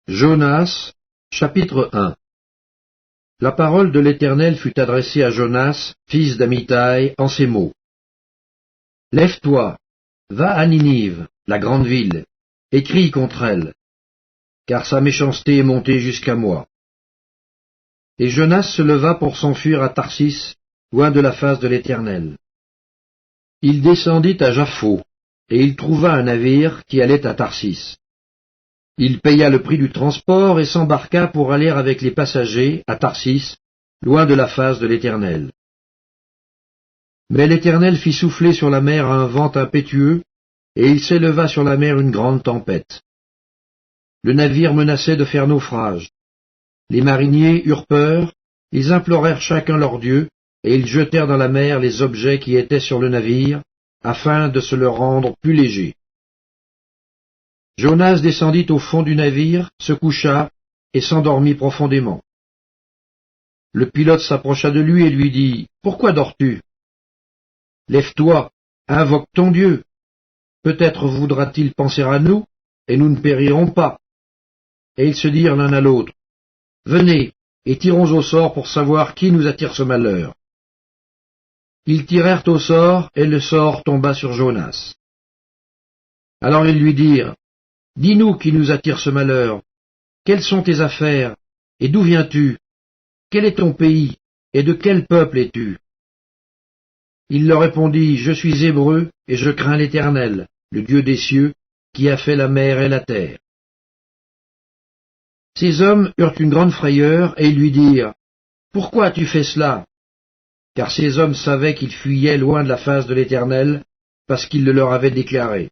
Jonas, chapitre 1. La parole de l'Éternel fut adressée à Jonas, fils d'Amittai, en ces mots. Lève-toi, va à Ninive, la grande ville, et crie contre elle, car sa méchanceté est montée jusqu'à moi. Et Jonas se leva pour s'enfuir à Tarsis, loin de la face de l'Éternel. Il descendit à Jaffo, et il trouva un navire qui allait à Tarsis. Il paya le prix du transport et s'embarqua pour aller avec les passagers à Tarsis, loin de la face de l'Éternel. Mais l'Éternel fit souffler sur la mer un vent impétueux, et il s'éleva sur la mer une grande tempête. Le navire menaçait de faire naufrage. Les mariniers eurent peur, ils implorèrent chacun leur Dieu, et ils jetèrent dans la mer les objets qui étaient sur le navire, afin de se le rendre plus léger. Jonas descendit au fond du navire, se coucha, et s'endormit profondément. Le pilote s'approcha de lui et lui dit, « Pourquoi dors-tu? Lève-toi, invoque ton Dieu. Peut-être voudra-t-il penser à nous, et nous ne périrons pas. » Et ils se dirent l'un à l'autre, « Venez, et tirons au sort pour savoir qui nous attire ce malheur. » Ils tirèrent au sort, et le sort tomba sur Jonas. Alors ils lui dirent, « Dis-nous qui nous attire ce malheur. Quelles sont tes affaires, et d'où viens-tu? Quel est ton pays, et de quel peuple es-tu? » Il leur répondit, « Je suis Hébreu, et je crains l'Éternel, le Dieu des cieux, qui a fait la mer et la terre. » Ces hommes eurent une grande frayeur, et ils lui dirent, « Pourquoi as-tu fait cela? » Car ces hommes savaient qu'ils fuyaient loin de la face de l'Éternel, parce qu'il le leur avait déclaré.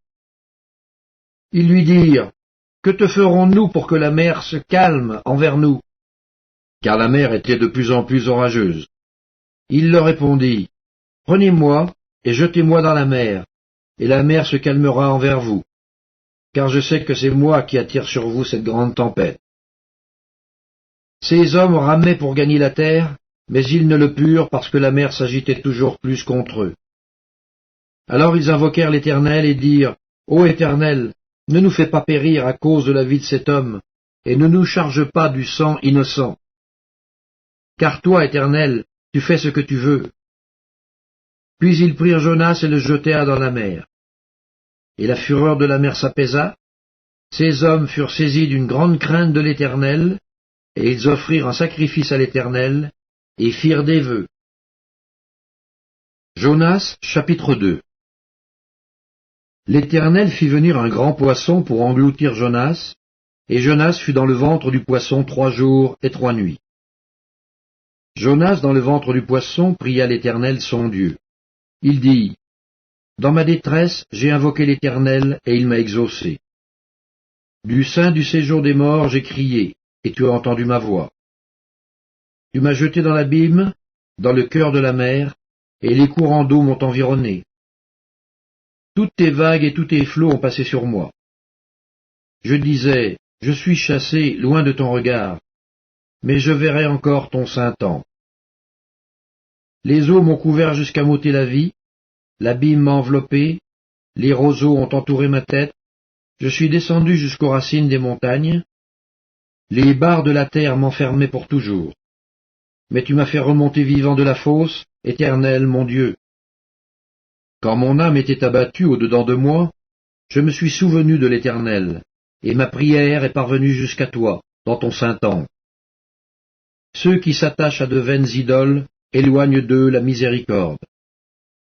Ils lui dirent, « Que te ferons-nous pour que la mer se calme envers nous? » Car la mer était de plus en plus orageuse. Il leur répondit, « Prenez-moi et jetez-moi dans la mer, et la mer se calmera envers vous, car je sais que c'est moi qui attire sur vous cette grande tempête. » Ces hommes ramaient pour gagner la terre, mais ils ne le purent parce que la mer s'agitait toujours plus contre eux. Alors ils invoquèrent l'Éternel et dirent, « Ô Éternel, ne nous fais pas périr à cause de la vie de cet homme, et ne nous charge pas du sang innocent. Car toi, Éternel, tu fais ce que tu veux. » Puis ils prirent Jonas et le jetèrent dans la mer. Et la fureur de la mer s'apaisa. Ces hommes furent saisis d'une grande crainte de l'Éternel, et ils offrirent un sacrifice à l'Éternel, et firent des vœux. Jonas, chapitre 2. L'Éternel fit venir un grand poisson pour engloutir Jonas, et Jonas fut dans le ventre du poisson 3 jours et 3 nuits. Jonas, dans le ventre du poisson, pria l'Éternel son Dieu. Il dit, « Dans ma détresse, j'ai invoqué l'Éternel, et il m'a exaucé. Du sein du séjour des morts, j'ai crié, et tu as entendu ma voix. Tu m'as jeté dans l'abîme, dans le cœur de la mer, et les courants d'eau m'ont environné. Toutes tes vagues et tous tes flots ont passé sur moi. Je disais, je suis chassé loin de ton regard, mais je verrai encore ton saint temple. Les eaux m'ont couvert jusqu'à m'ôter la vie, l'abîme m'a enveloppé, les roseaux ont entouré ma tête, je suis descendu jusqu'aux racines des montagnes, les barres de la terre m'enfermaient pour toujours. Mais tu m'as fait remonter vivant de la fosse, Éternel mon Dieu. Quand mon âme était abattue au-dedans de moi, je me suis souvenu de l'Éternel, et ma prière est parvenue jusqu'à toi, dans ton saint temple. Ceux qui s'attachent à de vaines idoles éloignent d'eux la miséricorde.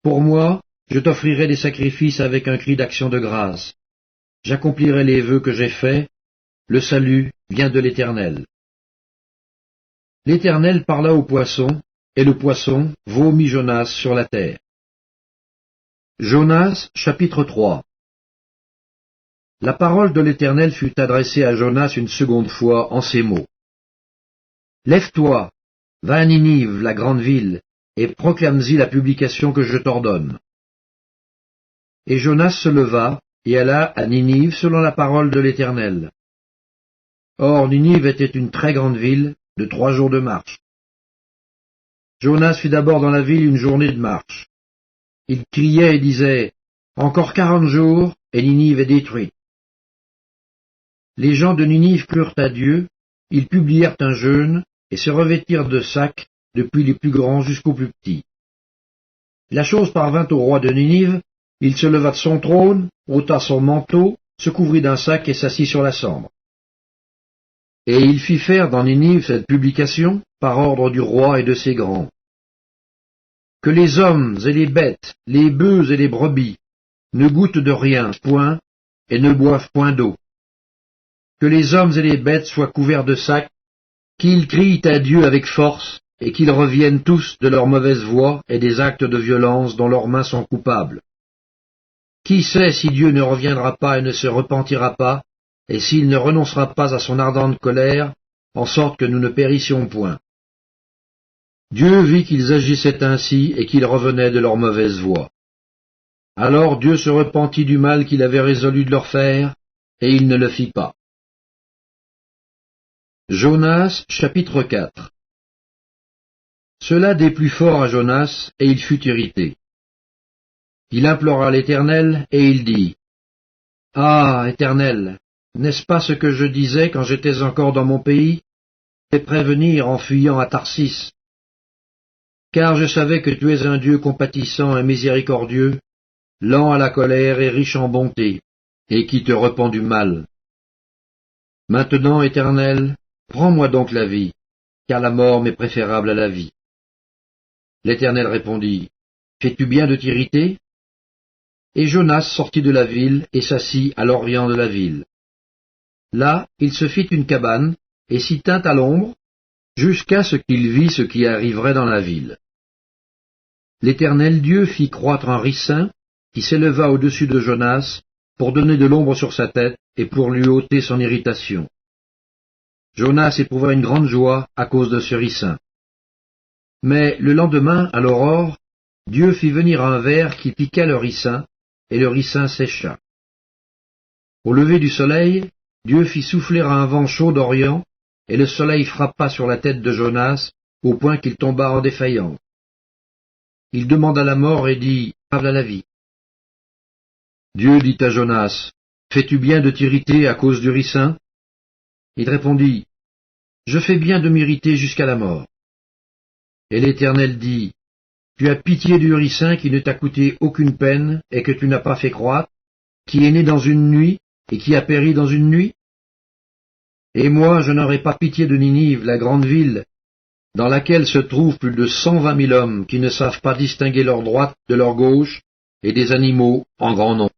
Pour moi, je t'offrirai des sacrifices avec un cri d'action de grâce. J'accomplirai les vœux que j'ai faits, le salut vient de l'Éternel. L'Éternel parla au poisson, et le poisson vomit Jonas sur la terre. Jonas, chapitre 3. La parole de l'Éternel fut adressée à Jonas une seconde fois en ces mots. Lève-toi, va à Ninive, la grande ville, et proclame-y la publication que je t'ordonne. Et Jonas se leva, et alla à Ninive selon la parole de l'Éternel. Or Ninive était une très grande ville, de 3 jours de marche. Jonas fut d'abord dans la ville une journée de marche. Il criait et disait, « Encore 40 jours, et Ninive est détruite. » les gens de Ninive crurent à Dieu, ils publièrent un jeûne et se revêtirent de sacs, depuis les plus grands jusqu'aux plus petits. La chose parvint au roi de Ninive, il se leva de son trône, ôta son manteau, se couvrit d'un sac et s'assit sur la cendre. Et il fit faire dans Ninive cette publication, par ordre du roi et de ses grands. Que les hommes et les bêtes, les bœufs et les brebis, ne goûtent de rien, point, et ne boivent point d'eau. Que les hommes et les bêtes soient couverts de sacs, qu'ils crient à Dieu avec force, et qu'ils reviennent tous de leur mauvaise voie et des actes de violence dont leurs mains sont coupables. Qui sait si Dieu ne reviendra pas et ne se repentira pas, et s'il ne renoncera pas à son ardente colère, en sorte que nous ne périssions point. Dieu vit qu'ils agissaient ainsi et qu'ils revenaient de leur mauvaise voie. Alors Dieu se repentit du mal qu'il avait résolu de leur faire, et il ne le fit pas. Jonas, chapitre 4. Cela déplut fort à Jonas, et il fut irrité. Il implora l'Éternel, et il dit, « Ah, Éternel, n'est-ce pas ce que je disais quand j'étais encore dans mon pays? Fais prévenir en fuyant à Tarsis. Car je savais que tu es un Dieu compatissant et miséricordieux, lent à la colère et riche en bonté, et qui te repent du mal. Maintenant, Éternel, prends-moi donc la vie, car la mort m'est préférable à la vie. » L'Éternel répondit, « Fais-tu bien de t'irriter ?» Et Jonas sortit de la ville et s'assit à l'orient de la ville. Là, il se fit une cabane et s'y tint à l'ombre, jusqu'à ce qu'il vît ce qui arriverait dans la ville. L'Éternel Dieu fit croître un ricin qui s'éleva au-dessus de Jonas pour donner de l'ombre sur sa tête et pour lui ôter son irritation. Jonas éprouva une grande joie à cause de ce ricin. Mais le lendemain, à l'aurore, Dieu fit venir un ver qui piqua le ricin, et le ricin sécha. Au lever du soleil, Dieu fit souffler un vent chaud d'Orient, et le soleil frappa sur la tête de Jonas, au point qu'il tomba en défaillance. Il demanda la mort et dit, « Parle à la vie. » Dieu dit à Jonas, « Fais-tu bien de t'irriter à cause du ricin ?» Il répondit, « Je fais bien de m'irriter jusqu'à la mort. » Et l'Éternel dit, « Tu as pitié du ricin qui ne t'a coûté aucune peine et que tu n'as pas fait croître, qui est né dans une nuit et qui a péri dans une nuit? Et moi, je n'aurai pas pitié de Ninive, la grande ville, dans laquelle se trouvent plus de 120 000 hommes qui ne savent pas distinguer leur droite de leur gauche, et des animaux en grand nombre. »